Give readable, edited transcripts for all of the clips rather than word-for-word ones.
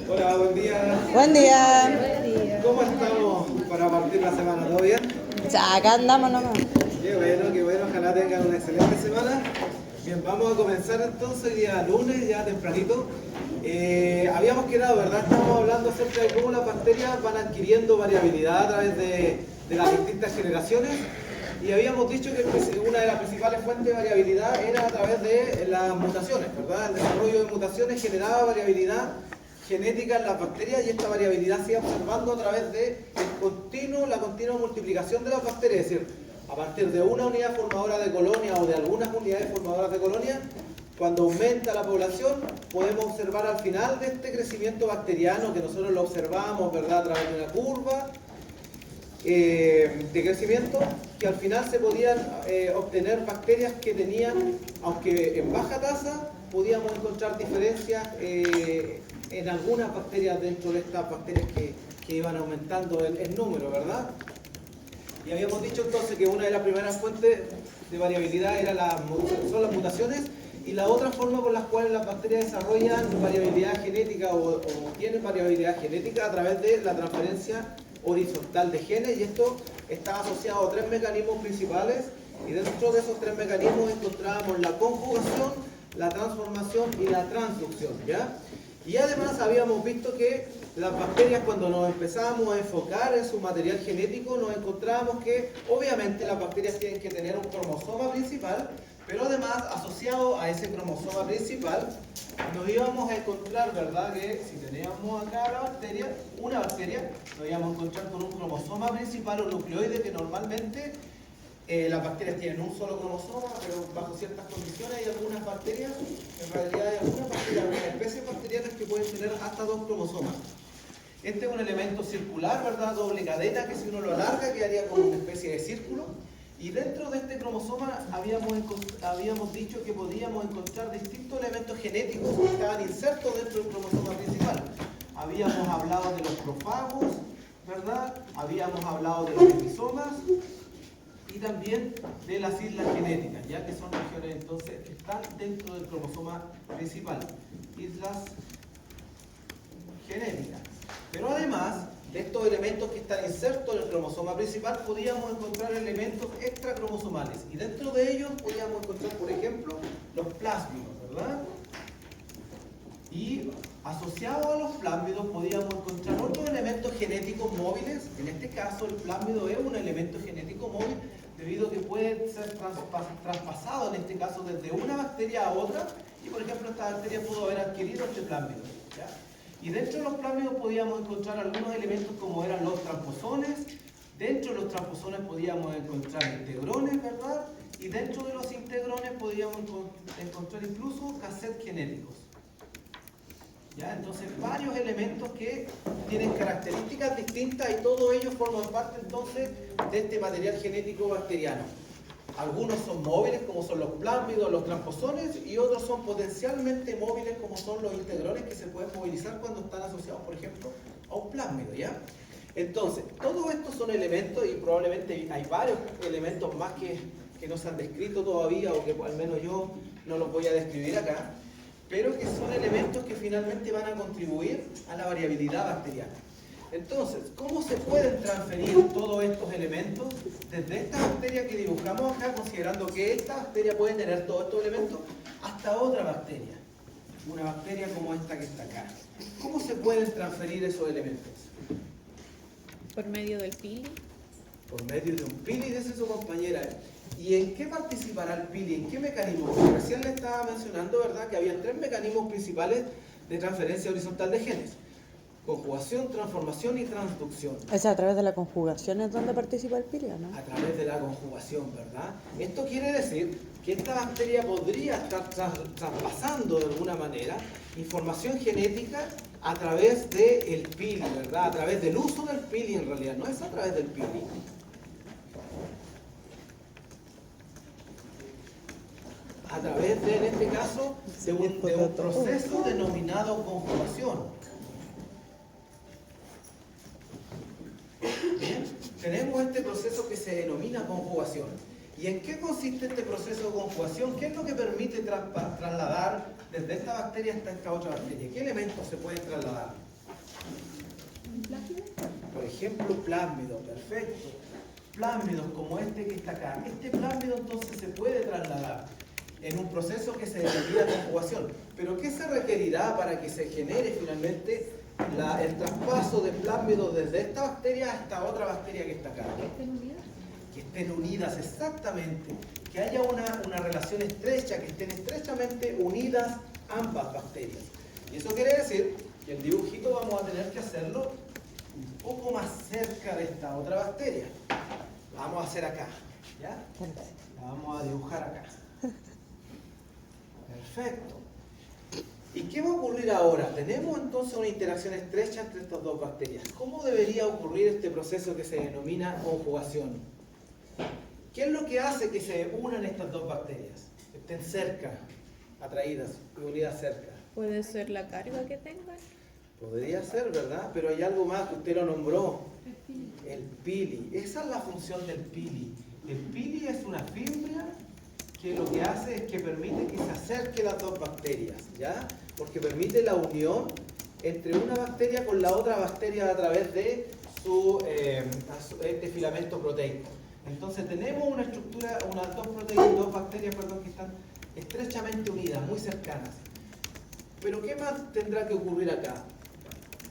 Hola, buen día. Buen día. ¿Cómo estamos para partir la semana? ¿Todo bien? Ya, acá andamos nomás. Qué bueno. Ojalá tengan una excelente semana. Bien, vamos a comenzar entonces el día lunes, ya tempranito. Habíamos quedado, ¿verdad? Estábamos hablando acerca de cómo las bacterias van adquiriendo variabilidad a través de las distintas generaciones. Y habíamos dicho que una de las principales fuentes de variabilidad era a través de las mutaciones, ¿verdad? El desarrollo de mutaciones generaba variabilidad genética en las bacterias y esta variabilidad se iba observando a través de la continua multiplicación de las bacterias, es decir, a partir de una unidad formadora de colonia o de algunas unidades formadoras de colonia, cuando aumenta la población, podemos observar al final de este crecimiento bacteriano, que nosotros lo observamos, ¿verdad?, a través de una curva de crecimiento, que al final se podían obtener bacterias que tenían, aunque en baja tasa, podíamos encontrar diferencias en algunas bacterias dentro de estas bacterias que iban aumentando el número, ¿verdad? Y habíamos dicho entonces que una de las primeras fuentes de variabilidad son las mutaciones, y la otra forma por la cual las bacterias desarrollan variabilidad genética o tienen variabilidad genética a través de la transferencia horizontal de genes, y esto está asociado a tres mecanismos principales, y dentro de esos tres mecanismos encontrábamos la conjugación, la transformación y la transducción, ¿ya? Y además habíamos visto que las bacterias, cuando nos empezábamos a enfocar en su material genético, nos encontrábamos que obviamente las bacterias tienen que tener un cromosoma principal, pero además asociado a ese cromosoma principal nos íbamos a encontrar, ¿verdad?, que si teníamos acá una bacteria, nos íbamos a encontrar con un cromosoma principal o nucleoide, que normalmente las bacterias tienen un solo cromosoma, pero bajo ciertas condiciones hay algunas bacterias, en realidad hay algunas especies bacterianas que pueden tener hasta dos cromosomas. Este es un elemento circular, ¿verdad?, doble cadena, que si uno lo alarga quedaría como una especie de círculo. Y dentro de este cromosoma habíamos dicho que podíamos encontrar distintos elementos genéticos que estaban insertos dentro del cromosoma principal. Habíamos hablado de los profagos, ¿verdad? Habíamos hablado de los ribosomas y también de las islas genéticas, ya que son regiones entonces que están dentro del cromosoma principal. Islas genéticas. Pero además de estos elementos que están insertos en el cromosoma principal, podíamos encontrar elementos extracromosomales, y dentro de ellos podíamos encontrar, por ejemplo, los plásmidos, ¿verdad? Y asociado a los plásmidos podíamos encontrar otros elementos genéticos móviles. En este caso el plásmido es un elemento genético móvil debido a que puede ser traspasado, en este caso desde una bacteria a otra, y por ejemplo esta bacteria pudo haber adquirido este plásmido, ¿ya? Y dentro de los plásmidos podíamos encontrar algunos elementos como eran los tramposones. Dentro de los tramposones podíamos encontrar integrones, ¿verdad? Y dentro de los integrones podíamos encontrar incluso cassettes genéticos, ¿ya? Entonces varios elementos que tienen características distintas, y todos ellos forman parte entonces de este material genético bacteriano. Algunos son móviles, como son los plásmidos, los tramposones, y otros son potencialmente móviles, como son los integrones, que se pueden movilizar cuando están asociados, por ejemplo, a un plásmido, ¿ya? Entonces, todos estos son elementos, y probablemente hay varios elementos más que no se han descrito todavía, o que al menos yo no los voy a describir acá, pero que son elementos que finalmente van a contribuir a la variabilidad bacteriana. Entonces, ¿cómo se pueden transferir todos estos elementos desde esta bacteria que dibujamos acá, considerando que esta bacteria puede tener todos estos elementos, hasta otra bacteria? Una bacteria como esta que está acá. ¿Cómo se pueden transferir esos elementos? Por medio del pili. Por medio de un pili, dice su compañera. ¿Y en qué participará el pili? ¿En qué mecanismo? Porque recién le estaba mencionando, ¿verdad?, que había tres mecanismos principales de transferencia horizontal de genes: conjugación, transformación y transducción. O sea, a través de la conjugación es donde participa el pili, ¿no? A través de la conjugación, ¿verdad? Esto quiere decir que esta bacteria podría estar traspasando de alguna manera información genética a través del pili, ¿verdad? A través del uso del pili, en realidad, no es a través del pili. A través de, en este caso, de un proceso denominado conjugación. Bien, tenemos este proceso que se denomina conjugación. ¿Y en qué consiste este proceso de conjugación? ¿Qué es lo que permite trasladar desde esta bacteria hasta esta otra bacteria? ¿Qué elementos se pueden trasladar? Por ejemplo, plásmido, perfecto. Plásmidos como este que está acá. Este plásmido entonces se puede trasladar en un proceso que se denomina conjugación. Pero ¿qué se requerirá para que se genere finalmente el traspaso de plásmidos desde esta bacteria hasta otra bacteria que está acá? Que estén unidas, exactamente. Que haya una relación estrecha, que estén estrechamente unidas ambas bacterias. Y eso quiere decir que el dibujito vamos a tener que hacerlo un poco más cerca de esta otra bacteria. La vamos a hacer acá, ¿ya? La vamos a dibujar acá. Perfecto. ¿Y qué va a ocurrir ahora? Tenemos entonces una interacción estrecha entre estas dos bacterias. ¿Cómo debería ocurrir este proceso que se denomina conjugación? ¿Qué es lo que hace que se unan estas dos bacterias? Que estén cerca, atraídas y unidas cerca. Puede ser la carga que tengan. Podría ser, ¿verdad? Pero hay algo más que usted lo nombró. El pili. Esa es la función del pili. El pili es una fibra que lo que hace es que permite que se acerquen las dos bacterias, ¿ya? Porque permite la unión entre una bacteria con la otra bacteria a través de este filamento proteico. Entonces tenemos una estructura, dos bacterias que están estrechamente unidas, muy cercanas. Pero ¿qué más tendrá que ocurrir acá?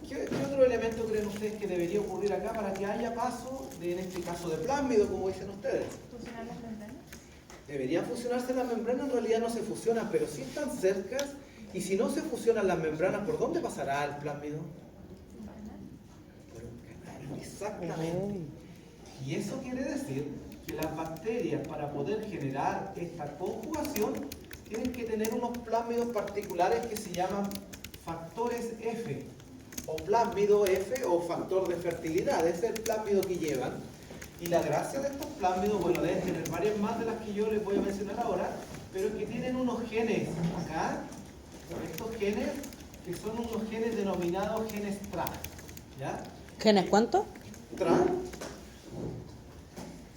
¿Qué otro elemento creen ustedes que debería ocurrir acá para que haya paso, en este caso de plásmido, como dicen ustedes? ¿Funcionar las membranas? Deberían fusionarse las membranas, en realidad no se fusionan, pero sí están cercas. Y si no se fusionan las membranas, ¿por dónde pasará el plásmido? Por un canal, exactamente. Y eso quiere decir que las bacterias, para poder generar esta conjugación, tienen que tener unos plásmidos particulares que se llaman factores F, o plásmido F, o factor de fertilidad. Ese es el plásmido que llevan. Y la gracia de estos plásmidos, bueno, deben tener varias más de las que yo les voy a mencionar ahora, pero es que tienen unos genes acá, estos genes, que son unos genes denominados genes TRA, ¿ya? ¿Genes cuánto? TRA,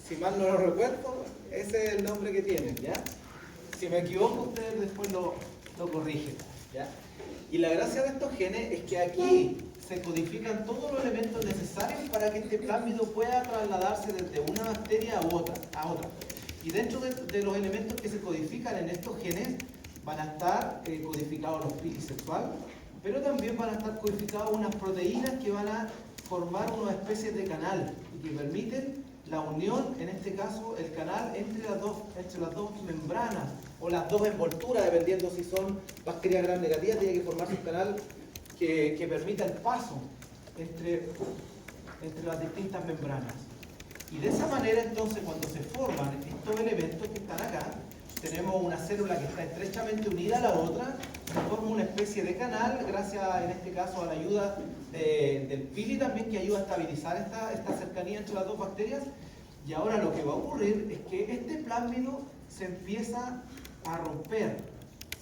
si mal no lo recuerdo, ese es el nombre que tienen, ¿ya? Si me equivoco, ustedes después lo corrigen, ¿ya? Y la gracia de estos genes es que aquí se codifican todos los elementos necesarios para que este plásmido pueda trasladarse desde una bacteria a otra. Y dentro de los elementos que se codifican en estos genes van a estar codificados los pili sexual, pero también van a estar codificadas unas proteínas que van a formar una especie de canal y que permiten la unión, en este caso, el canal entre las dos membranas o las dos envolturas, dependiendo si son bacterias gram negativas, tiene que formarse un canal que permita el paso entre las distintas membranas. Y de esa manera, entonces, cuando se forman estos elementos que están acá, tenemos una célula que está estrechamente unida a la otra, se forma una especie de canal, gracias, en este caso, a la ayuda del pili también, que ayuda a estabilizar esta cercanía entre las dos bacterias. Y ahora lo que va a ocurrir es que este plásmido se empieza a romper,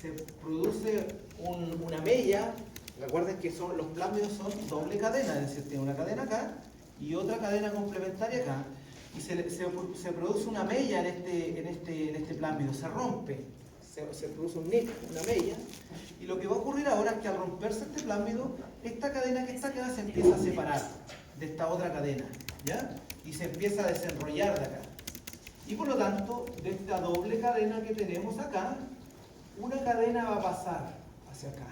se produce una mella. Recuerden que los plásmidos son doble cadena, es decir, tiene una cadena acá y otra cadena complementaria acá. Y se produce una mella en este plásmido, se rompe, se produce un nick, una mella. Y lo que va a ocurrir ahora es que al romperse este plásmido, esta cadena que está acá se empieza a separar de esta otra cadena, ¿ya? Y se empieza a desenrollar de acá. Y por lo tanto, de esta doble cadena que tenemos acá, una cadena va a pasar hacia acá.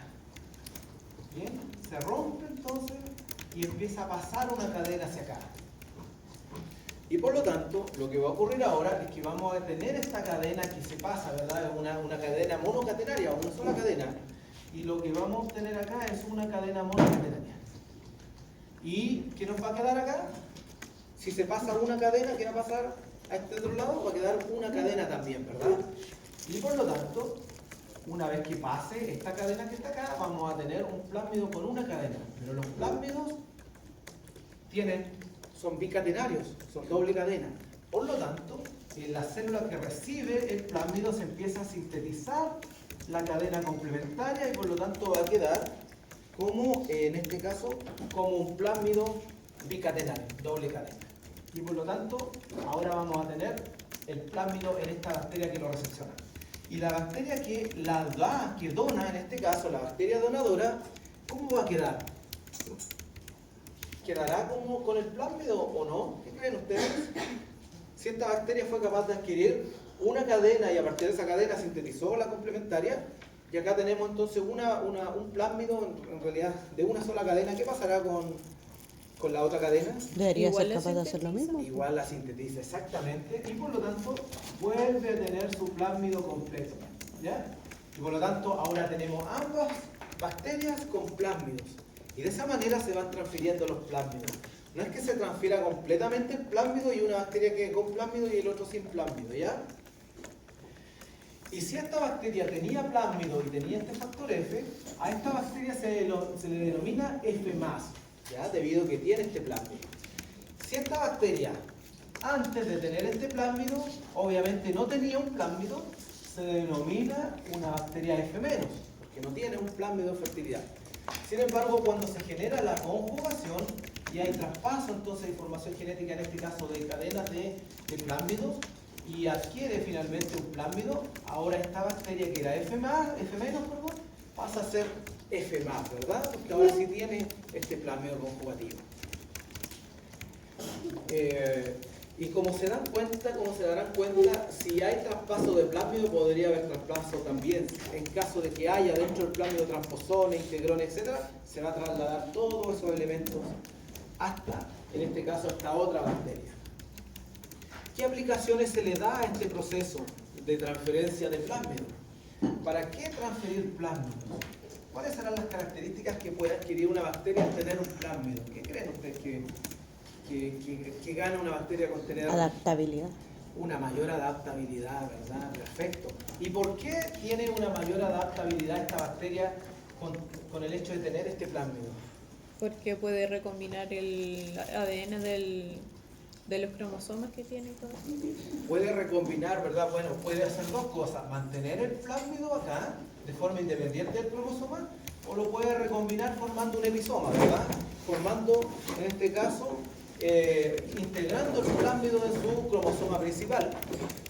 Bien, se rompe entonces y empieza a pasar una cadena hacia acá. Y por lo tanto, lo que va a ocurrir ahora es que vamos a tener esta cadena que se pasa, ¿verdad? Una cadena monocatenaria, una sola cadena. Y lo que vamos a obtener acá es una cadena monocatenaria. ¿Y qué nos va a quedar acá? Si se pasa una cadena, ¿qué va a pasar a este otro lado? Va a quedar una cadena también, ¿verdad? Y por lo tanto, una vez que pase esta cadena que está acá, vamos a tener un plásmido con una cadena. Pero los plásmidos son bicatenarios, son doble cadena. Por lo tanto, en la célula que recibe el plásmido se empieza a sintetizar la cadena complementaria y por lo tanto va a quedar como, en este caso, como un plásmido bicatenario, doble cadena. Y por lo tanto, ahora vamos a tener el plásmido en esta bacteria que lo recepciona. Y la bacteria que dona, en este caso, la bacteria donadora, ¿cómo va a quedar? ¿Quedará como con el plásmido o no? ¿Qué creen ustedes? Si esta bacteria fue capaz de adquirir una cadena y a partir de esa cadena sintetizó la complementaria, y acá tenemos entonces un plásmido en realidad de una sola cadena, ¿qué pasará con la otra cadena? Debería Igual ser la capaz de hacer lo sintetiza. mismo. Igual la sintetiza, exactamente, y por lo tanto vuelve a tener su plásmido completo, ¿ya? Y por lo tanto ahora tenemos ambas bacterias con plásmidos, y de esa manera se van transfiriendo los plásmidos. No es que se transfiera completamente el plásmido y una bacteria quede con plásmido y el otro sin plásmido, ¿ya? Y si esta bacteria tenía plásmido y tenía este factor F, a esta bacteria se le denomina F+, ¿ya? Debido a que tiene este plásmido. Si esta bacteria, antes de tener este plásmido, obviamente no tenía un plásmido, se denomina una bacteria F-, porque no tiene un plásmido de fertilidad. Sin embargo, cuando se genera la conjugación y hay traspaso entonces de información genética, en este caso de cadenas de plásmidos, y adquiere finalmente un plásmido, ahora esta bacteria que era F-, pasa a ser F+, ¿verdad? Porque ahora sí tiene este plásmido conjugativo. Y como se darán cuenta, si hay traspaso de plásmido, podría haber traspaso también. En caso de que haya dentro del plásmido transposones, integrones, etc., se va a trasladar todos esos elementos hasta, en este caso, hasta otra bacteria. ¿Qué aplicaciones se le da a este proceso de transferencia de plásmido? ¿Para qué transferir plásmidos? ¿Cuáles serán las características que puede adquirir una bacteria al tener un plásmido? ¿Qué creen ustedes que gana una bacteria con tener Adaptabilidad. una mayor adaptabilidad, ¿verdad? Perfecto. ¿Y por qué tiene una mayor adaptabilidad esta bacteria con el hecho de tener este plásmido? Porque puede recombinar el ADN de los cromosomas que tiene y todo. Puede recombinar, ¿verdad? Bueno, puede hacer dos cosas: mantener el plásmido acá de forma independiente del cromosoma, o lo puede recombinar formando un episoma, ¿verdad? Formando, en este caso, integrando el plásmido en su cromosoma principal.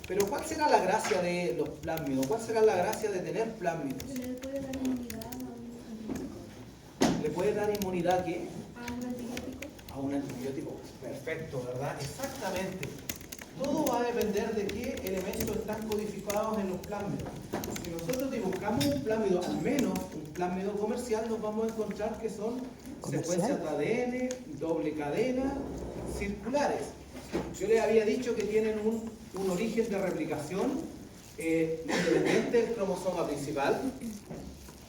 Pero ¿cuál será la gracia de los plásmidos? ¿Cuál será la gracia de tener plásmidos? ¿Le puede dar inmunidad a un antibiótico? ¿Le puede dar inmunidad qué? ¿A un antibiótico? A un antibiótico. Perfecto, ¿verdad? Exactamente. Todo va a depender de qué elementos están codificados en los plásmidos. Si nosotros dibujamos un plásmido, al menos un plásmido comercial, nos vamos a encontrar que son secuencias de ADN, doble cadena, circulares. Yo les había dicho que tienen un origen de replicación independiente del cromosoma principal.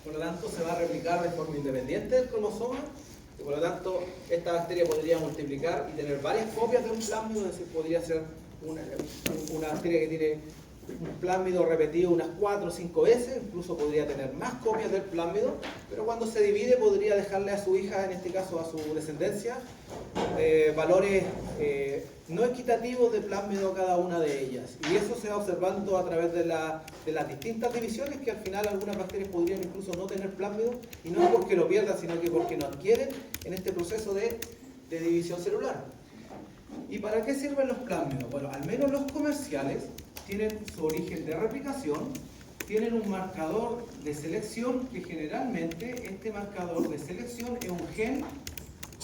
Por lo tanto, se va a replicar de forma independiente del cromosoma. Y por lo tanto, esta bacteria podría multiplicar y tener varias copias de un plásmido, es decir, podría ser una bacteria que tiene un plásmido repetido unas 4 o 5 veces, incluso podría tener más copias del plásmido, pero cuando se divide podría dejarle a su hija, en este caso a su descendencia, valores no equitativos de plásmido a cada una de ellas. Y eso se va observando a través de las distintas divisiones, que al final algunas bacterias podrían incluso no tener plásmido, y no es porque lo pierdan, sino que porque no adquieren en este proceso de división celular. ¿Y para qué sirven los plásmidos? Bueno, al menos los comerciales tienen su origen de replicación, tienen un marcador de selección, que generalmente este marcador de selección es un gen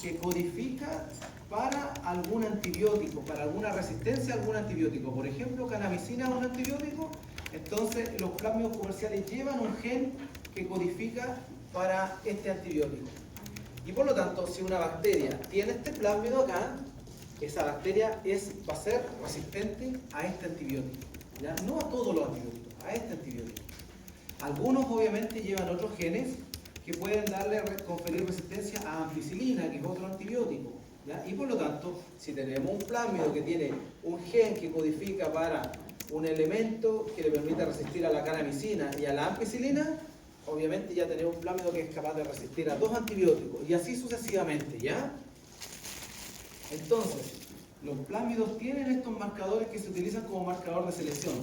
que codifica para algún antibiótico, para alguna resistencia a algún antibiótico. Por ejemplo, canamicina es un antibiótico, entonces los plásmidos comerciales llevan un gen que codifica para este antibiótico. Y por lo tanto, si una bacteria tiene este plásmido acá, esa bacteria va a ser resistente a este antibiótico, ¿ya? No a todos los antibióticos, a este antibiótico. Algunos obviamente llevan otros genes que pueden conferir resistencia a ampicilina, que es otro antibiótico, ¿ya? Y por lo tanto, si tenemos un plásmido que tiene un gen que codifica para un elemento que le permite resistir a la canamicina y a la ampicilina, obviamente ya tenemos un plásmido que es capaz de resistir a 2 antibióticos, y así sucesivamente, ¿ya? Entonces, los plásmidos tienen estos marcadores que se utilizan como marcador de selección,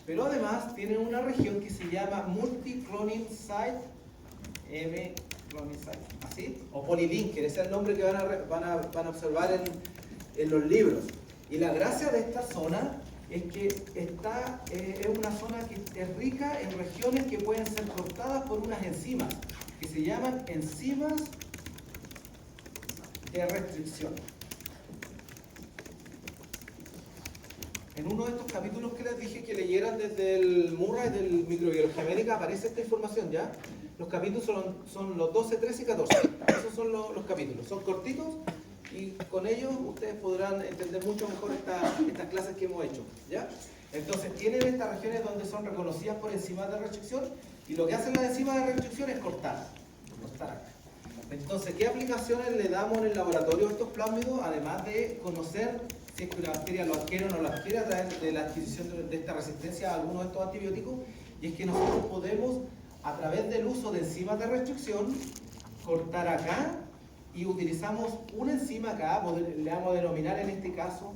pero además tienen una región que se llama multi-cloning site, cloning site, ¿así? O polylinker, ese es el nombre que van a observar en los libros. Y la gracia de esta zona es que es una zona que es rica en regiones que pueden ser cortadas por unas enzimas, que se llaman enzimas de restricción. En uno de estos capítulos que les dije que leyeran desde el Murray del Microbiología Médica aparece esta información ya. Los capítulos son los 12, 13 y 14. Esos son los capítulos. Son cortitos y con ellos ustedes podrán entender mucho mejor estas clases que hemos hecho, ¿ya? Entonces tienen estas regiones donde son reconocidas por enzimas de restricción y lo que hacen las enzimas de restricción es cortar acá. Entonces, ¿qué aplicaciones le damos en el laboratorio a estos plásmidos? Además de conocer si es que una bacteria lo adquiere o no lo adquiere a través de la adquisición de esta resistencia a algunos de estos antibióticos, y es que nosotros podemos, a través del uso de enzimas de restricción, cortar acá y utilizamos una enzima acá, le vamos a denominar en este caso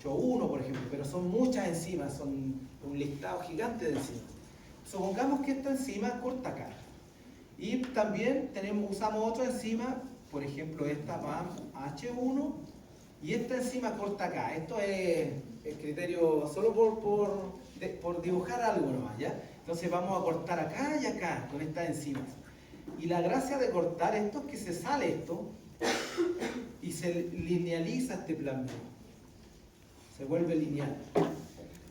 CHO1, por ejemplo, pero son muchas enzimas, son un listado gigante de enzimas. Supongamos que esta enzima corta acá. Y también usamos otra enzima, por ejemplo esta PAM-H1, y esta enzima corta acá. Esto es el criterio solo por dibujar algo nomás, ¿ya? Entonces vamos a cortar acá y acá con estas enzimas. Y la gracia de cortar esto es que se sale esto y se linealiza este plásmido. Se vuelve lineal.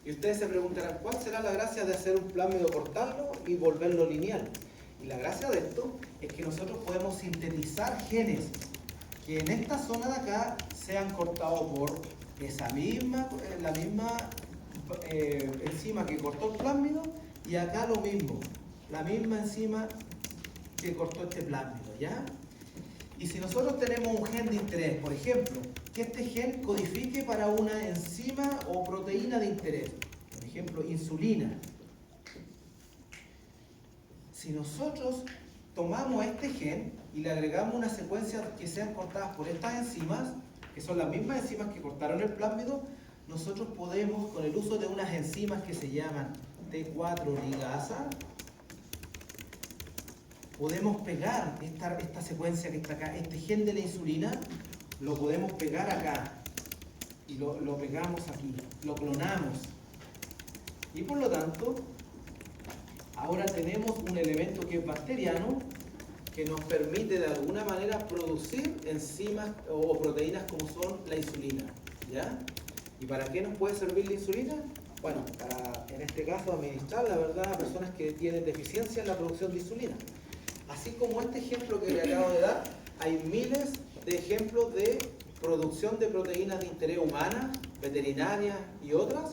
Y ustedes se preguntarán, ¿cuál será la gracia de hacer un plásmido, cortarlo y volverlo lineal? Y la gracia de esto es que nosotros podemos sintetizar genes que en esta zona de acá sean cortados por la misma enzima que cortó el plásmido, y acá lo mismo, la misma enzima que cortó este plásmido, ¿ya? Y si nosotros tenemos un gen de interés, por ejemplo, que este gen codifique para una enzima o proteína de interés, por ejemplo, insulina. Si nosotros tomamos este gen y le agregamos una secuencia que sean cortadas por estas enzimas, que son las mismas enzimas que cortaron el plásmido, nosotros podemos, con el uso de unas enzimas que se llaman T4 ligasa, podemos pegar esta secuencia que está acá, este gen de la insulina, lo podemos pegar acá y lo pegamos aquí, lo clonamos. Y por lo tanto, ahora tenemos un elemento que es bacteriano, que nos permite de alguna manera producir enzimas o proteínas como son la insulina, ¿ya? ¿Y para qué nos puede servir la insulina? Bueno, para, en este caso, administrar, la verdad, a personas que tienen deficiencia en la producción de insulina. Así como este ejemplo que le acabo de dar, hay miles de ejemplos de producción de proteínas de interés humana, veterinarias y otras,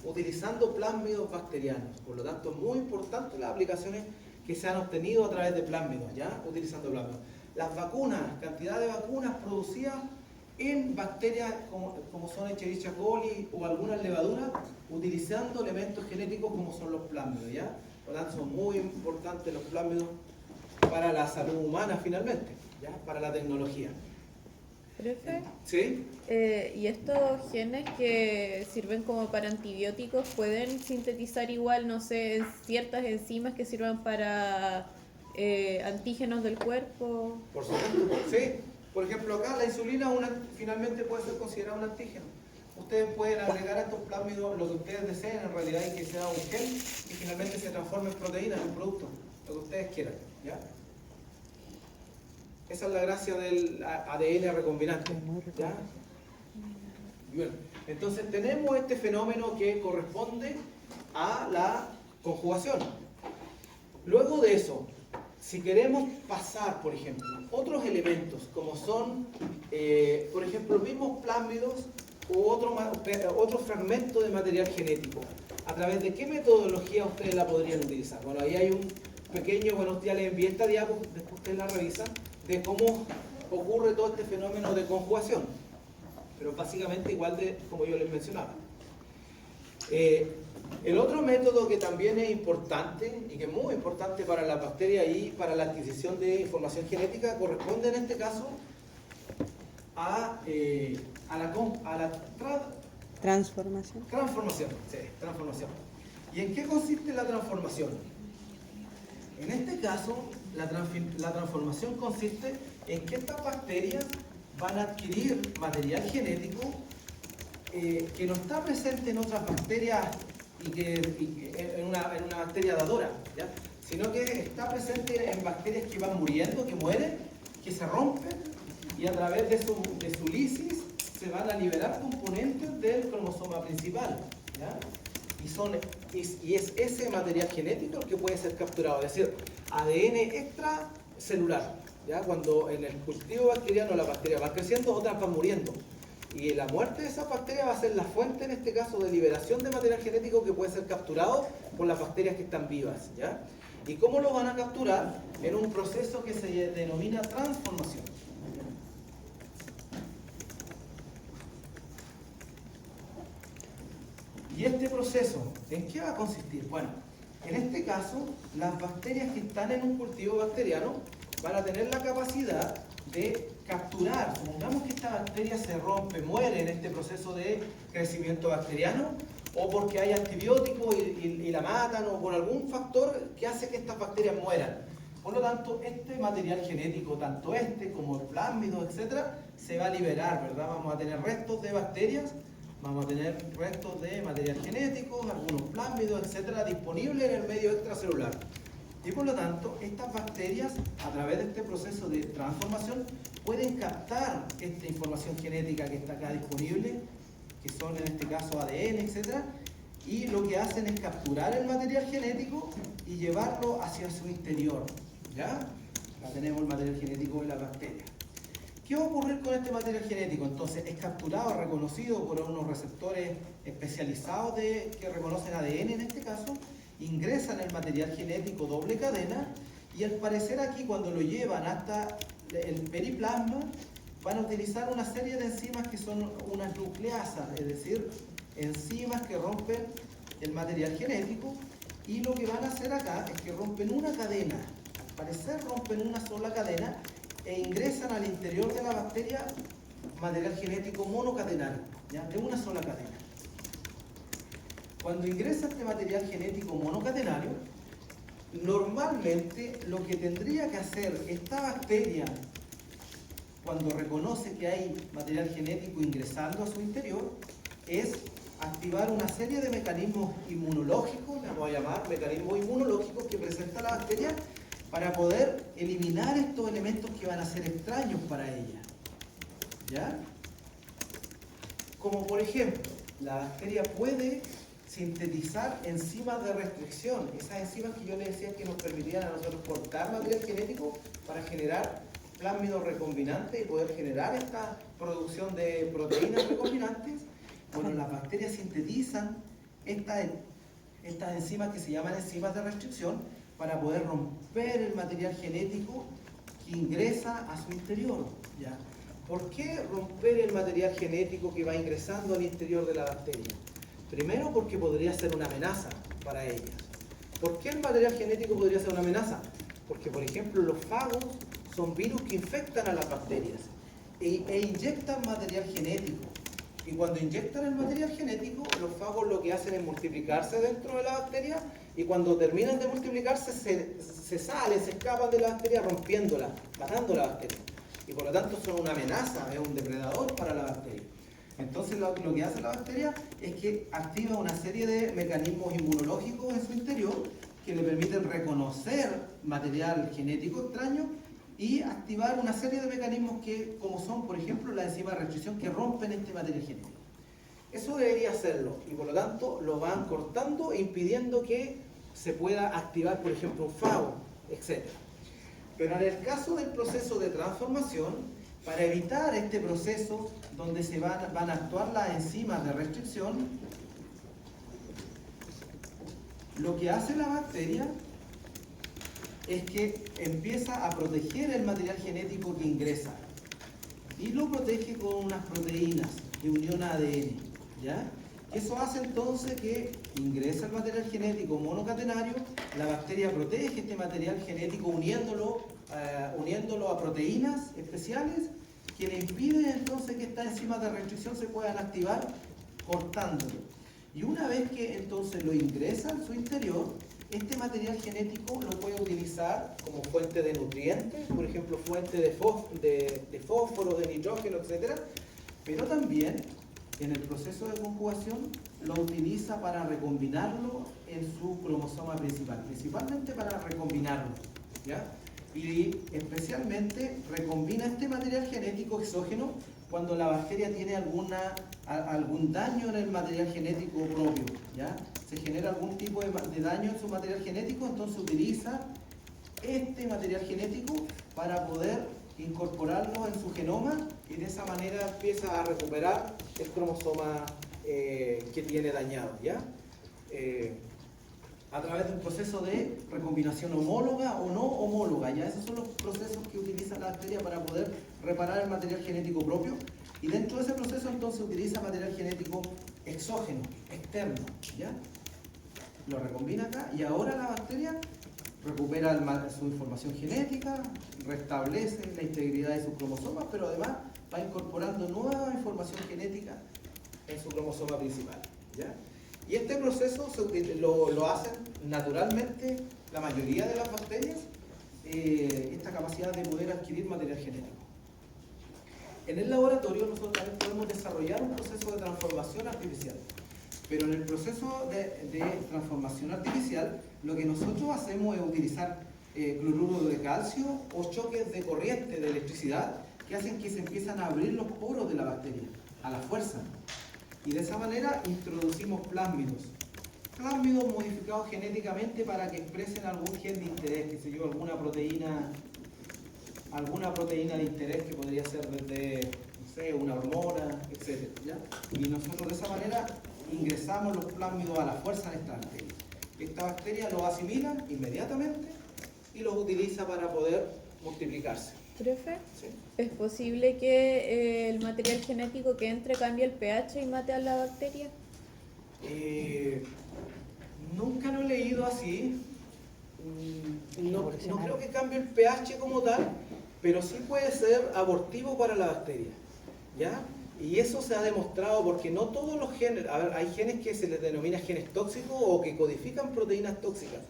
utilizando plásmidos bacterianos. Por lo tanto, es muy importante las aplicaciones que se han obtenido a través de plásmidos, ¿ya? Utilizando plásmidos. Las vacunas, cantidad de vacunas producidas en bacterias como son Escherichia coli o algunas levaduras, utilizando elementos genéticos como son los plásmidos, ¿ya? Por lo tanto, son muy importantes los plásmidos para la salud humana finalmente, ¿ya? Para la tecnología. Profe, ¿Sí? ¿y estos genes que sirven como para antibióticos pueden sintetizar igual, no sé, ciertas enzimas que sirvan para antígenos del cuerpo? Por supuesto, sí. Por ejemplo, acá la insulina finalmente puede ser considerada un antígeno. Ustedes pueden agregar a estos plásmidos lo que ustedes deseen en realidad, y que sea un gen y finalmente se transforme en proteína, en un producto, lo que ustedes quieran, ¿ya? Esa es la gracia del ADN recombinante, ¿ya? Y bueno, entonces tenemos este fenómeno que corresponde a la conjugación. Luego de eso, si queremos pasar, por ejemplo, otros elementos como son, por ejemplo, mismos plásmidos u otro fragmento de material genético, ¿a través de qué metodología ustedes la podrían utilizar? Bueno, ahí hay un pequeño, bueno, ya les envié esta diapo, después ustedes la revisan, de cómo ocurre todo este fenómeno de conjugación, pero básicamente igual de como yo les mencionaba. El otro método que también es importante y que es muy importante para la bacteria y para la adquisición de información genética corresponde en este caso a la Transformación. transformación. Sí, transformación. ¿Y en qué consiste la transformación? En este caso, la transformación consiste en que estas bacterias van a adquirir material genético que no está presente en otras bacterias en una bacteria dadora, ¿ya? Sino que está presente en bacterias que van muriendo, que mueren, que se rompen y a través de su lisis se van a liberar componentes del cromosoma principal, ¿ya? Y es ese material genético el que puede ser capturado, es decir, ADN extracelular, ¿ya? Cuando en el cultivo bacteriano las bacterias van creciendo, otras van muriendo. Y la muerte de esas bacterias va a ser la fuente, en este caso, de liberación de material genético que puede ser capturado por las bacterias que están vivas, ¿ya? ¿Y cómo lo van a capturar? En un proceso que se denomina transformación. ¿Y este proceso en qué va a consistir? Bueno, en este caso, las bacterias que están en un cultivo bacteriano van a tener la capacidad de capturar, supongamos que esta bacteria se rompe, muere en este proceso de crecimiento bacteriano, o porque hay antibióticos y la matan, o por algún factor que hace que estas bacterias mueran. Por lo tanto, este material genético, tanto este como el plásmido, etcétera, se va a liberar, ¿verdad? Vamos a tener restos de bacterias, vamos a tener restos de material genético, algunos plásmidos, etcétera, disponibles en el medio extracelular. Y por lo tanto, estas bacterias, a través de este proceso de transformación, pueden captar esta información genética que está acá disponible, que son en este caso ADN, etc. Y lo que hacen es capturar el material genético y llevarlo hacia su interior. ¿Ya? Acá tenemos el material genético de la bacteria. ¿Qué va a ocurrir con este material genético? Entonces, es capturado, reconocido por unos receptores especializados que reconocen ADN en este caso, ingresan el material genético doble cadena y al parecer aquí cuando lo llevan hasta el periplasma van a utilizar una serie de enzimas que son unas nucleasas, es decir, enzimas que rompen el material genético y lo que van a hacer acá es que rompen una cadena, al parecer rompen una sola cadena e ingresan al interior de la bacteria material genético monocatenario, ¿ya? De una sola cadena. Cuando ingresa este material genético monocatenario, normalmente lo que tendría que hacer esta bacteria cuando reconoce que hay material genético ingresando a su interior es activar una serie de mecanismos inmunológicos, le vamos a llamar mecanismos inmunológicos que presenta la bacteria para poder eliminar estos elementos que van a ser extraños para ella. ¿Ya? Como por ejemplo, la bacteria puede sintetizar enzimas de restricción, esas enzimas que yo les decía que nos permitían a nosotros cortar material genético para generar plásmidos recombinantes y poder generar esta producción de proteínas recombinantes. Bueno, las bacterias sintetizan estas enzimas que se llaman enzimas de restricción para poder romper el material genético que ingresa a su interior. ¿Ya? ¿Por qué romper el material genético que va ingresando al interior de la bacteria? Primero, porque podría ser una amenaza para ellas. ¿Por qué el material genético podría ser una amenaza? Porque, por ejemplo, los fagos son virus que infectan a las bacterias e inyectan material genético. Y cuando inyectan el material genético, los fagos lo que hacen es multiplicarse dentro de la bacteria y cuando terminan de multiplicarse se salen, se escapan de la bacteria rompiéndola, matando la bacteria. Y por lo tanto son una amenaza, es un depredador para la bacteria. Entonces lo que hace la bacteria es que activa una serie de mecanismos inmunológicos en su interior que le permiten reconocer material genético extraño y activar una serie de mecanismos que, como son, por ejemplo, la enzima de restricción que rompen este material genético. Eso debería hacerlo y por lo tanto lo van cortando, impidiendo que se pueda activar, por ejemplo, un fago, etc. Pero en el caso del proceso de transformación, para evitar este proceso donde se van a actuar las enzimas de restricción, lo que hace la bacteria es que empieza a proteger el material genético que ingresa y lo protege con unas proteínas de unión a ADN, ¿ya? Eso hace entonces que ingresa el material genético monocatenario, la bacteria protege este material genético uniéndolo a proteínas especiales que le impiden entonces que estas enzimas de restricción se puedan activar cortándolo. Y una vez que entonces lo ingresa en su interior, este material genético lo puede utilizar como fuente de nutrientes, por ejemplo, fuente de fósforo, de nitrógeno, etc. Pero también en el proceso de conjugación lo utiliza para recombinarlo en su cromosoma principal, principalmente para recombinarlo, ¿ya? y especialmente recombina este material genético exógeno cuando la bacteria tiene algún daño en el material genético propio, ¿ya? Se genera algún tipo de daño en su material genético, entonces utiliza este material genético para poder incorporarlo en su genoma y de esa manera empieza a recuperar el cromosoma que tiene dañado, ¿ya? A través de un proceso de recombinación homóloga o no homóloga, ¿ya? Esos son los procesos que utiliza la bacteria para poder reparar el material genético propio, y dentro de ese proceso entonces utiliza material genético exógeno, externo, ¿ya? Lo recombina acá y ahora la bacteria recupera su información genética, restablece la integridad de sus cromosomas, pero además va incorporando nueva información genética en su cromosoma principal, ¿ya? Y este proceso lo hacen naturalmente la mayoría de las bacterias, esta capacidad de poder adquirir material genético. En el laboratorio nosotros también podemos desarrollar un proceso de transformación artificial, pero en el proceso de transformación artificial lo que nosotros hacemos es utilizar cloruro de calcio o choques de corriente de electricidad que hacen que se empiezan a abrir los poros de la bacteria a la fuerza. Y de esa manera introducimos plásmidos modificados genéticamente para que expresen algún gen de interés, que sé yo, alguna proteína de interés que podría ser desde, no sé, una hormona, etc., ¿ya? Y nosotros de esa manera ingresamos los plásmidos a la fuerza en esta bacteria. Esta bacteria los asimila inmediatamente y los utiliza para poder multiplicarse. Profe, ¿Sí? ¿es posible que el material genético que entre cambie el pH y mate a la bacteria? Nunca lo he leído así. No creo que cambie el pH como tal, pero sí puede ser abortivo para la bacteria, ¿ya? Y eso se ha demostrado porque no todos los genes, a ver, hay genes que se les denomina genes tóxicos o que codifican proteínas tóxicas.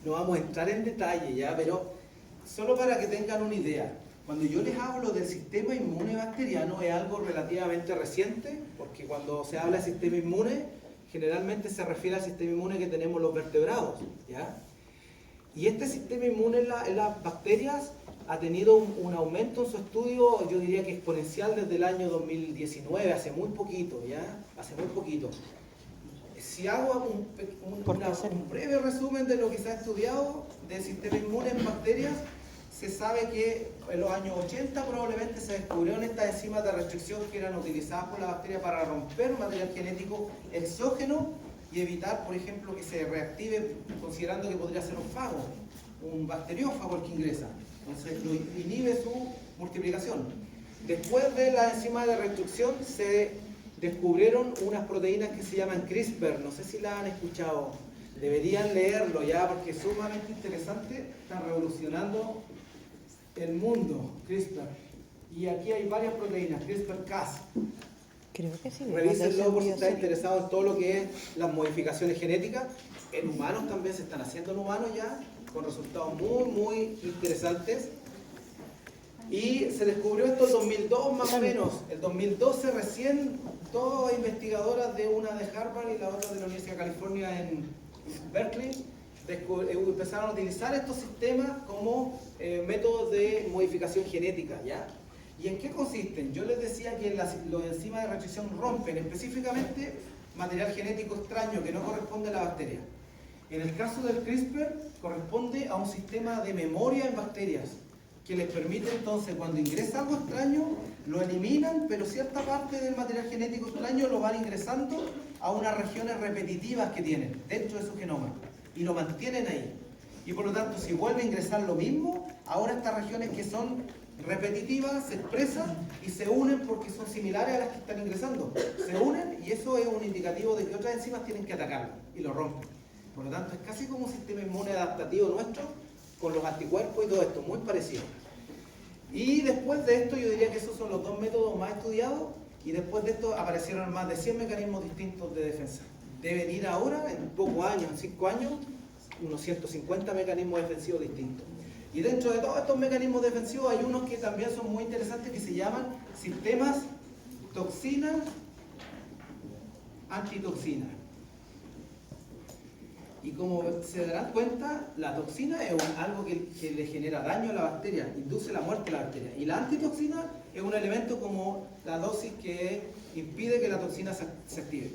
No vamos a entrar en detalle, ¿ya? Pero solo para que tengan una idea, cuando yo les hablo del sistema inmune bacteriano es algo relativamente reciente, porque cuando se habla de sistema inmune, generalmente se refiere al sistema inmune que tenemos los vertebrados, ¿ya? Y este sistema inmune en las bacterias ha tenido un aumento en su estudio, yo diría que exponencial desde el año 2019, hace muy poquito, ¿ya? Hace muy poquito. Si hago un breve resumen de lo que se ha estudiado del sistema inmune en bacterias, se sabe que en los años 80 probablemente se descubrieron estas enzimas de restricción que eran utilizadas por la bacteria para romper material genético exógeno y evitar, por ejemplo, que se reactive, considerando que podría ser un fago, un bacteriófago el que ingresa. Entonces lo inhibe su multiplicación. Después de la enzima de restricción se descubrieron unas proteínas que se llaman CRISPR, no sé si la han escuchado, deberían leerlo ya porque es sumamente interesante, están revolucionando el mundo, CRISPR. Y aquí hay varias proteínas, CRISPR-Cas. Creo que sí. Revísenlo por si están interesados en todo lo que es las modificaciones genéticas. En humanos también se están haciendo en humanos ya, con resultados muy, muy interesantes. Y se descubrió esto en 2002 más o menos. El 2012 recién, dos investigadoras de una de Harvard y la otra de la Universidad de California en Berkeley, empezaron a utilizar estos sistemas como métodos de modificación genética, ¿ya? ¿Y en qué consisten? Yo les decía que los enzimas de restricción rompen específicamente material genético extraño que no corresponde a la bacteria. En el caso del CRISPR, corresponde a un sistema de memoria en bacterias que les permite entonces, cuando ingresa algo extraño, lo eliminan, pero cierta parte del material genético extraño lo van ingresando a unas regiones repetitivas que tienen dentro de su genoma y lo mantienen ahí. Y por lo tanto, si vuelve a ingresar lo mismo, ahora estas regiones que son repetitivas se expresan y se unen porque son similares a las que están ingresando. Se unen y eso es un indicativo de que otras enzimas tienen que atacarlo y lo rompen. Por lo tanto, es casi como un sistema inmune adaptativo nuestro con los anticuerpos y todo esto, muy parecido. Y después de esto, yo diría que esos son los dos métodos más estudiados y después de esto aparecieron más de 100 mecanismos distintos de defensa. Deben ir ahora, en pocos años, en 5 años, unos 150 mecanismos defensivos distintos. Y dentro de todos estos mecanismos defensivos hay unos que también son muy interesantes que se llaman sistemas toxina-antitoxina. Y como se darán cuenta, la toxina es algo que le genera daño a la bacteria, induce la muerte de la bacteria. Y la antitoxina es un elemento como la dosis que impide que la toxina se active.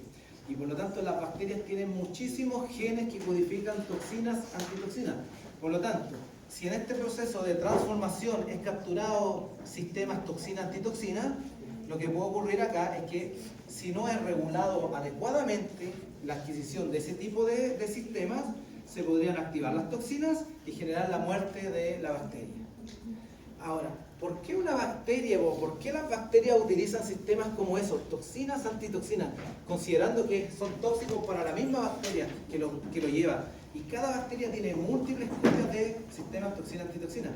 Y por lo tanto las bacterias tienen muchísimos genes que codifican toxinas, antitoxinas. Por lo tanto, si en este proceso de transformación es capturado sistemas toxina-antitoxina, lo que puede ocurrir acá es que si no es regulado adecuadamente la adquisición de ese tipo de sistemas, se podrían activar las toxinas y generar la muerte de la bacteria. Ahora, ¿por qué una bacteria o por qué las bacterias utilizan sistemas como esos, toxinas, antitoxinas, considerando que son tóxicos para la misma bacteria que lo lleva? Y cada bacteria tiene múltiples copias de sistemas toxina-antitoxina.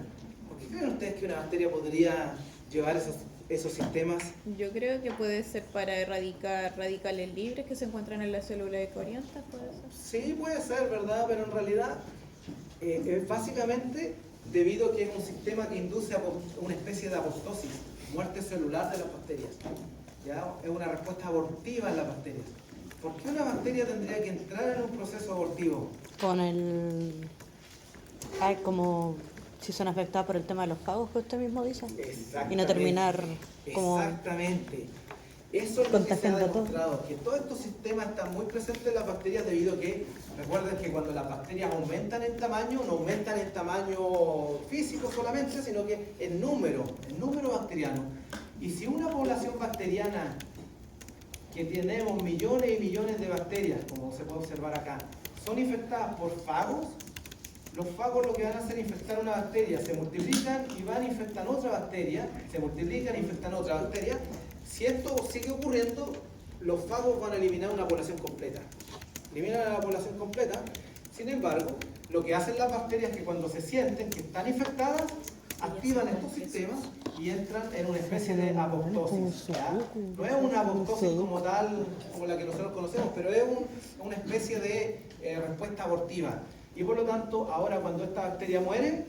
¿Por qué creen ustedes que una bacteria podría llevar esos sistemas? Yo creo que puede ser para erradicar radicales libres que se encuentran en la célula eucariota, ¿puede ser? Sí, puede ser, ¿verdad? Pero en realidad es básicamente debido a que es un sistema que induce a una especie de apostosis, muerte celular de las bacterias. ¿Ya? Es una respuesta abortiva en las bacterias. ¿Por qué una bacteria tendría que entrar en un proceso abortivo? Con el... Ay, como si son afectadas por el tema de los fagos que usted mismo dice. Exactamente. Y no terminar como... Exactamente. Eso es lo que se ha demostrado, que todos estos sistemas están muy presentes en las bacterias debido a que, recuerden que cuando las bacterias aumentan en tamaño, no aumentan en tamaño físico solamente, sino que en número bacteriano. Y si una población bacteriana que tenemos millones y millones de bacterias, como se puede observar acá, son infectadas por fagos, los fagos lo que van a hacer es infectar una bacteria, se multiplican y van a infectar otra bacteria, se multiplican e infectan otra bacteria. Si esto sigue ocurriendo, los fagos van a eliminar una población completa. Eliminan a la población completa. Sin embargo, lo que hacen las bacterias es que cuando se sienten que están infectadas, activan estos sistemas y entran en una especie de apoptosis. ¿Ya? No es una apoptosis como tal, como la que nosotros conocemos, pero es una especie de respuesta abortiva. Y por lo tanto, ahora cuando esta bacteria muere,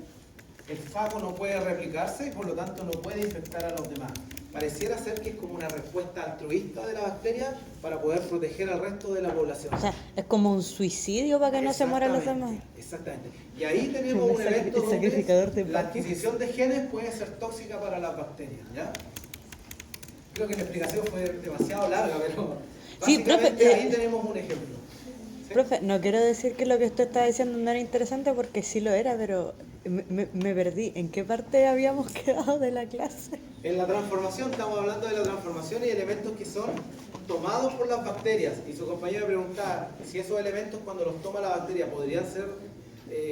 el fago no puede replicarse y por lo tanto no puede infectar a los demás. Pareciera ser que es como una respuesta altruista de la bacteria para poder proteger al resto de la población. O sea, es como un suicidio para que no se mueran los demás. Exactamente. Y ahí tenemos un evento donde la adquisición de genes puede ser tóxica para las bacterias. ¿Ya? Creo que la explicación fue demasiado larga, pero Sí, básicamente profe, ahí tenemos un ejemplo. ¿Sí? Profe, no quiero decir que lo que usted está diciendo no era interesante porque sí lo era, pero me perdí. ¿En qué parte habíamos quedado de la clase? En la transformación, estamos hablando de la transformación y elementos que son tomados por las bacterias. Y su compañero preguntaba si esos elementos cuando los toma la bacteria podrían ser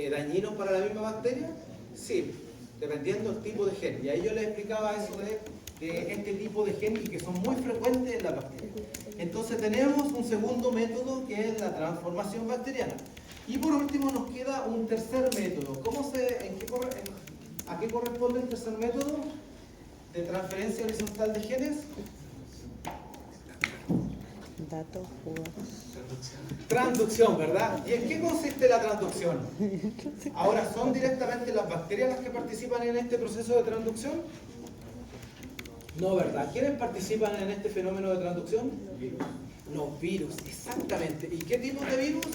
dañinos para la misma bacteria. Sí, dependiendo del tipo de gen. Y ahí yo les explicaba eso de este tipo de gen y que son muy frecuentes en la bacteria. Entonces tenemos un segundo método que es la transformación bacteriana. Y por último nos queda un tercer método. ¿A qué corresponde el tercer método de transferencia horizontal de genes? Datos, juegos. Transducción, ¿verdad? ¿Y en qué consiste la transducción? Ahora, ¿son directamente las bacterias las que participan en este proceso de transducción? No, ¿verdad? ¿Quiénes participan en este fenómeno de transducción? Los virus, exactamente. ¿Y qué tipo de virus?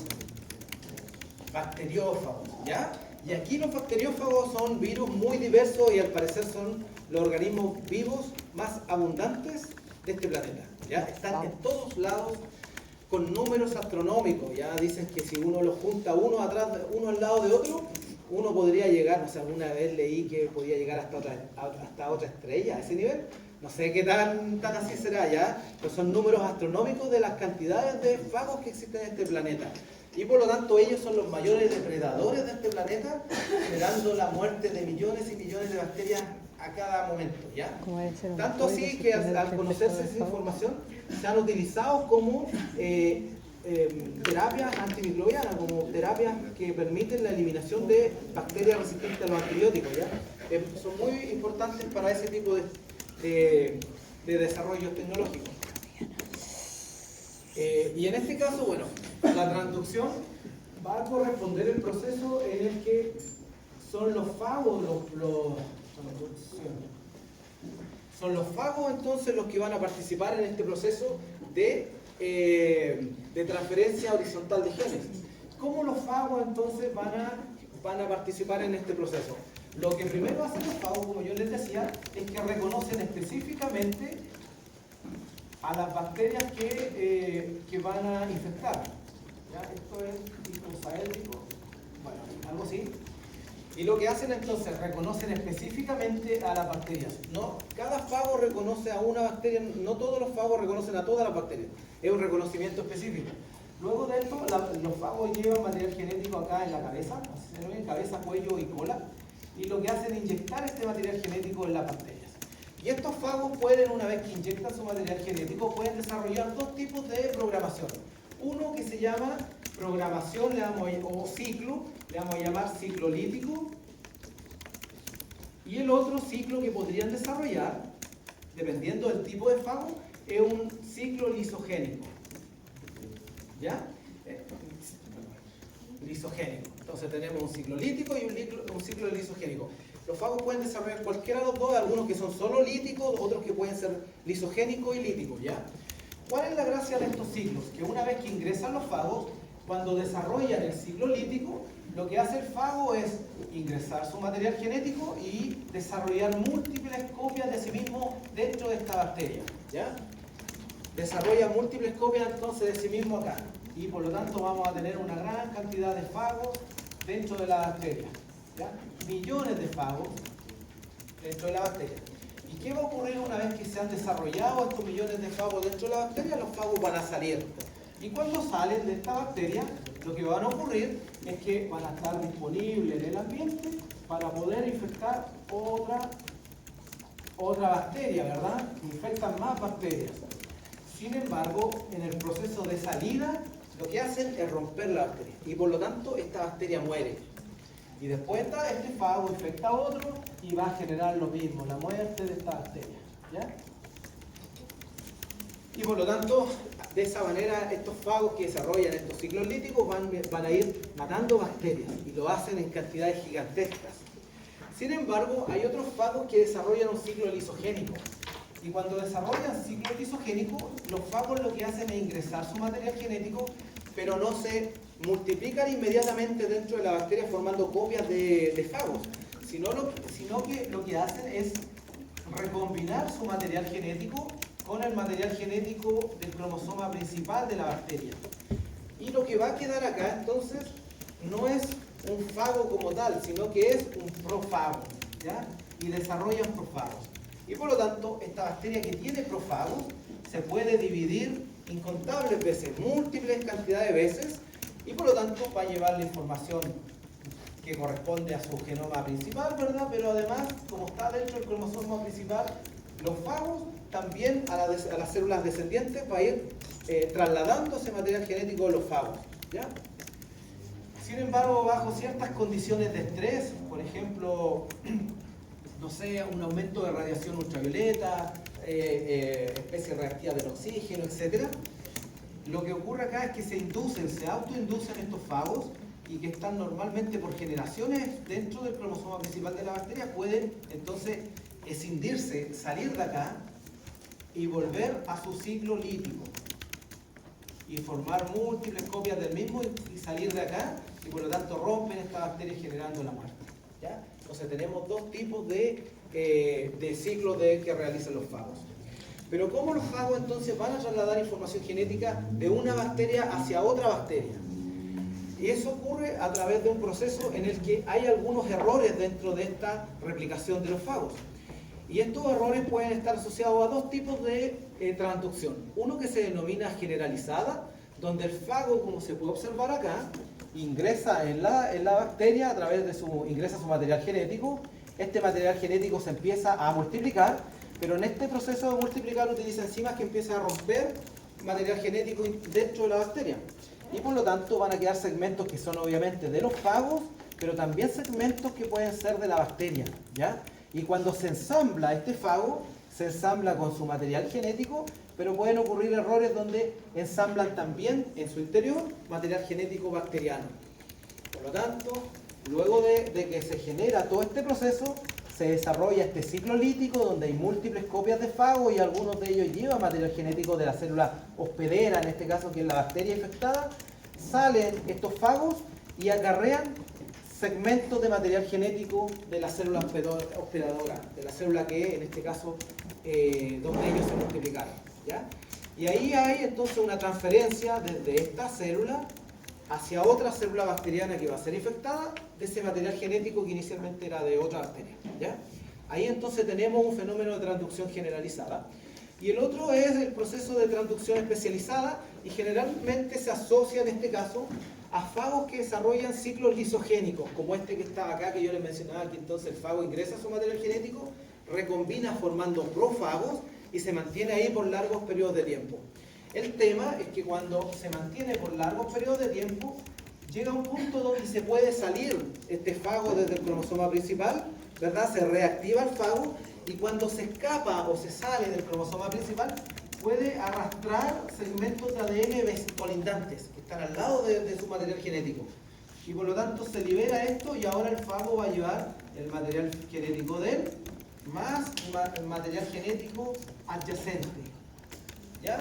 Bacteriófagos, ¿ya? Y aquí los bacteriófagos son virus muy diversos y al parecer son los organismos vivos más abundantes de este planeta, ¿ya? Están en todos lados con números astronómicos, ya dicen que si uno los junta uno al lado de otro, uno podría llegar, no sé, alguna vez leí que podía llegar hasta otra estrella, a ese nivel. No sé qué tan así será ya, pero son números astronómicos de las cantidades de fagos que existen en este planeta. Y por lo tanto ellos son los mayores depredadores de este planeta, generando la muerte de millones y millones de bacterias a cada momento, ¿ya? Tanto así que al conocerse esa información se han utilizado como terapias antimicrobianas, como terapias que permiten la eliminación de bacterias resistentes a los antibióticos, ¿ya? Son muy importantes para ese tipo de desarrollos tecnológicos. Y en este caso, bueno, la transducción va a corresponder el proceso en el que son los fagos son los fagos entonces los que van a participar en este proceso de transferencia horizontal de genes. ¿Cómo los fagos entonces van a participar en este proceso? Lo que primero hacen los fagos, como yo les decía, es que reconocen específicamente a las bacterias que van a infectar. ¿Ya? Esto es tipo saédrico, bueno, algo así. Y lo que hacen entonces, reconocen específicamente a las bacterias. No, cada fago reconoce a una bacteria, no todos los fagos reconocen a todas las bacterias. Es un reconocimiento específico. Luego de esto, los fagos llevan material genético acá en la cabeza, en cabeza, cuello y cola. Y lo que hacen es inyectar este material genético en las bacterias. Y estos fagos pueden, una vez que inyectan su material genético, pueden desarrollar dos tipos de programación. Uno que se llama programación, o ciclo, le vamos a llamar ciclo lítico. Y el otro ciclo que podrían desarrollar, dependiendo del tipo de fago, es un ciclo lisogénico. ¿Ya? Lisogénico. Entonces tenemos un ciclo lítico y un ciclo lisogénico. Los fagos pueden desarrollar cualquiera de los dos, algunos que son solo líticos, otros que pueden ser lisogénicos y líticos, ¿ya? ¿Cuál es la gracia de estos ciclos? Que una vez que ingresan los fagos, cuando desarrollan el ciclo lítico, lo que hace el fago es ingresar su material genético y desarrollar múltiples copias de sí mismo dentro de esta bacteria, ¿ya? Desarrolla múltiples copias entonces de sí mismo acá. Y por lo tanto vamos a tener una gran cantidad de fagos dentro de la bacteria, ¿ya? Millones de fagos dentro de la bacteria. ¿Y qué va a ocurrir una vez que se han desarrollado estos millones de fagos dentro de la bacteria? Los fagos van a salir. Y cuando salen de esta bacteria, lo que va a ocurrir es que van a estar disponibles en el ambiente para poder infectar otra bacteria, ¿verdad? Infectan más bacterias. Sin embargo, en el proceso de salida, lo que hacen es romper la bacteria. Y por lo tanto, esta bacteria muere. Y después este fago infecta a otro y va a generar lo mismo, la muerte de esta bacteria, ¿ya? Y por lo tanto, de esa manera, estos fagos que desarrollan estos ciclos líticos van a ir matando bacterias y lo hacen en cantidades gigantescas. Sin embargo, hay otros fagos que desarrollan un ciclo lisogénico. Y cuando desarrollan ciclo lisogénico, los fagos lo que hacen es ingresar su material genético, pero no se multiplican inmediatamente dentro de la bacteria formando copias de fagos, sino que lo que hacen es recombinar su material genético con el material genético del cromosoma principal de la bacteria. Y lo que va a quedar acá entonces no es un fago como tal, sino que es un profago, ¿ya? Y desarrollan profagos. Y por lo tanto, esta bacteria que tiene profagos se puede dividir incontables veces, múltiples cantidades de veces, y por lo tanto va a llevar la información que corresponde a su genoma principal, ¿verdad? Pero además, como está dentro del cromosoma principal, los fagos también a las células descendientes va a ir trasladando ese material genético de los fagos, ¿ya? Sin embargo, bajo ciertas condiciones de estrés, por ejemplo, no sé, un aumento de radiación ultravioleta, especies reactivas del oxígeno, etc. Lo que ocurre acá es que se autoinducen estos fagos y que están normalmente por generaciones dentro del cromosoma principal de la bacteria, pueden entonces escindirse, salir de acá y volver a su ciclo lítico y formar múltiples copias del mismo y salir de acá, y por lo tanto rompen esta bacteria generando la muerte, ¿ya? Entonces tenemos dos tipos de ciclos que realizan los fagos. Pero ¿cómo los fagos entonces van a trasladar información genética de una bacteria hacia otra bacteria? Y eso ocurre a través de un proceso en el que hay algunos errores dentro de esta replicación de los fagos. Y estos errores pueden estar asociados a dos tipos de transducción. Uno que se denomina generalizada, donde el fago, como se puede observar acá, ingresa en la bacteria a través de ingresa su material genético. Este material genético se empieza a multiplicar, pero en este proceso de multiplicar utiliza enzimas que empiezan a romper material genético dentro de la bacteria. Y por lo tanto van a quedar segmentos que son obviamente de los fagos, pero también segmentos que pueden ser de la bacteria, ¿ya? Y cuando se ensambla este fago, se ensambla con su material genético, pero pueden ocurrir errores donde ensamblan también en su interior material genético bacteriano. Por lo tanto, luego de que se genera todo este proceso, se desarrolla este ciclo lítico donde hay múltiples copias de fago y algunos de ellos llevan material genético de la célula hospedera, en este caso que es la bacteria infectada. salen estos fagos y acarrean segmentos de material genético de la célula hospedadora, de la célula que en este caso donde ellos se multiplicaron, ¿ya? Y ahí hay entonces una transferencia desde esta célula hacia otra célula bacteriana que va a ser infectada de ese material genético que inicialmente era de otra bacteria, ¿ya? Ahí entonces tenemos un fenómeno de transducción generalizada. Y el otro es el proceso de transducción especializada y generalmente se asocia en este caso a fagos que desarrollan ciclos lisogénicos, como este que está acá, que yo les mencionaba, que entonces el fago ingresa a su material genético, recombina formando profagos y se mantiene ahí por largos periodos de tiempo. El tema es que cuando se mantiene por largos periodos de tiempo, llega un punto donde se puede salir este fago desde el cromosoma principal, ¿verdad? Se reactiva el fago y cuando se escapa o se sale del cromosoma principal, puede arrastrar segmentos de ADN colindantes que están al lado de su material genético. Y por lo tanto se libera esto y ahora el fago va a llevar el material genético de él más el material genético adyacente. ¿Ya?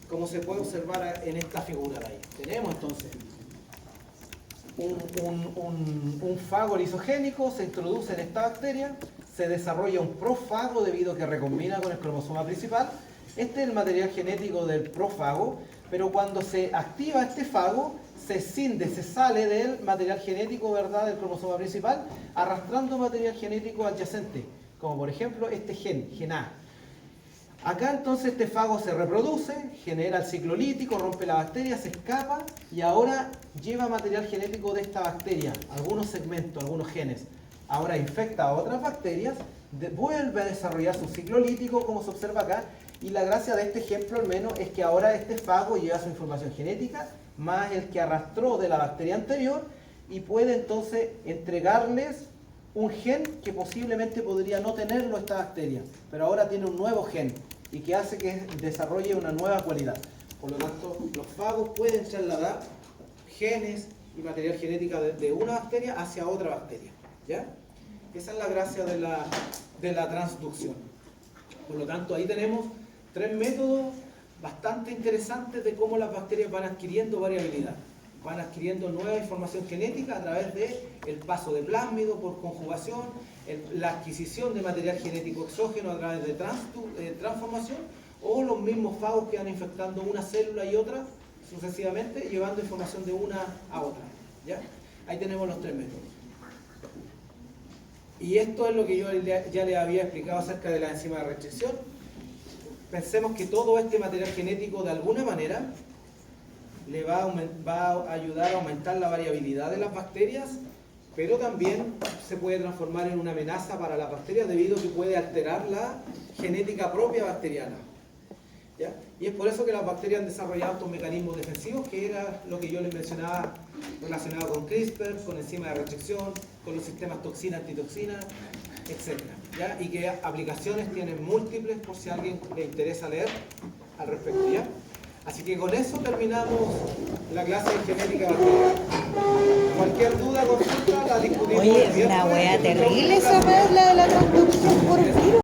Como se puede observar en esta figura de ahí. Tenemos entonces un fago lisogénico, se introduce en esta bacteria, se desarrolla un profago debido a que recombina con el cromosoma principal. Este es el material genético del profago, pero cuando se activa este fago, se escinde, se sale del material genético, ¿verdad?, del cromosoma principal, arrastrando material genético adyacente, como por ejemplo este gen A. Acá entonces este fago se reproduce, genera el ciclo lítico, rompe la bacteria, se escapa y ahora lleva material genético de esta bacteria, algunos segmentos, algunos genes. Ahora infecta a otras bacterias, vuelve a desarrollar su ciclo lítico, como se observa acá, y la gracia de este ejemplo al menos es que ahora este fago lleva su información genética más el que arrastró de la bacteria anterior y puede entonces entregarles un gen que posiblemente podría no tenerlo esta bacteria, pero ahora tiene un nuevo gen y que hace que desarrolle una nueva cualidad. Por lo tanto, los fagos pueden trasladar genes y material genética de una bacteria hacia otra bacteria, ¿ya? Esa es la gracia de la transducción. Por lo tanto, ahí tenemos 3 métodos bastante interesantes de cómo las bacterias van adquiriendo variabilidad. Van adquiriendo nueva información genética a través del paso de plásmido por conjugación, la adquisición de material genético exógeno a través de transformación, o los mismos fagos que van infectando una célula y otra sucesivamente, llevando información de una a otra, ¿ya? Ahí tenemos los 3 métodos. Y esto es lo que yo ya les había explicado acerca de la enzima de restricción. Pensemos que todo este material genético de alguna manera le va a ayudar a aumentar la variabilidad de las bacterias, pero también se puede transformar en una amenaza para las bacterias debido a que puede alterar la genética propia bacteriana, ¿ya? Y es por eso que las bacterias han desarrollado estos mecanismos defensivos, que era lo que yo les mencionaba relacionado con CRISPR, con enzima de restricción, con los sistemas toxina-antitoxina, etc. ¿Ya? Y que aplicaciones tienen múltiples por si a alguien le interesa leer al respecto, ¿ya? Así que con eso terminamos la clase de genética bacteriana. Cualquier duda, consulta, la discutimos. Oye, es una wea terrible esa wea, la de la transducción por virus.